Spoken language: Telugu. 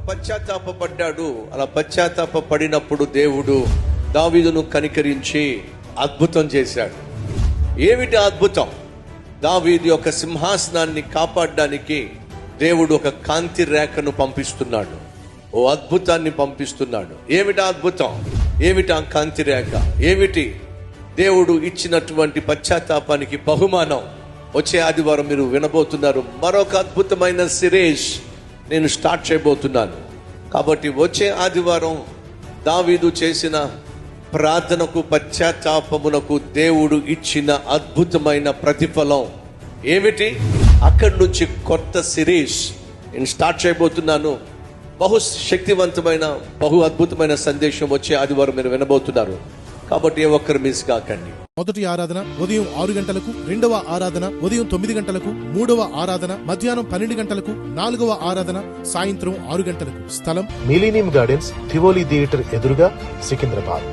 పశ్చాత్తాపడ్డాడు. అలా పశ్చాత్తాపడినప్పుడు దేవుడు దావీదును కనికరించి అద్భుతం చేశాడు. ఏమిటి అద్భుతం? దావీదు యొక్క సింహాసనాన్ని కాపాడడానికి దేవుడు ఒక కాంతి రేఖను పంపిస్తున్నాడు, ఓ అద్భుతాన్ని పంపిస్తున్నాడు. ఏమిటి అద్భుతం? ఏమిటి ఆ కాంతి రేఖ? ఏమిటి దేవుడు ఇచ్చినటువంటి పశ్చాత్తాపానికి బహుమానం? వచ్చే ఆదివారం మీరు వినబోతున్నారు. మరొక అద్భుతమైన సిరీస్ నేను స్టార్ట్ చేయబోతున్నాను. కాబట్టి వచ్చే ఆదివారం దావీదు చేసిన ప్రార్థనకు, పశ్చాత్తాపమునకు దేవుడు ఇచ్చిన అద్భుతమైన ప్రతిఫలం ఏమిటి? అక్కడి నుంచి కొత్త సిరీస్ నేను స్టార్ట్ చేయబోతున్నాను. బహు శక్తివంతమైన, బహు అద్భుతమైన సందేశం వచ్చే ఆదివారం మీరు వినబోతున్నారు. కాబట్టి ఏ ఒక్కరు మిస్ కాకండి. మొదటి ఆరాధన ఉదయం 6 గంటలకు, రెండవ ఆరాధన ఉదయం 9 గంటలకు, మూడవ ఆరాధన మధ్యాహ్నం 12 గంటలకు, నాలుగవ ఆరాధన సాయంత్రం 6 గంటలకు. స్థలం మిలీనియం గార్డెన్స్, థివోలీ థియేటర్ ఎదురుగా, సికింద్రాబాద్.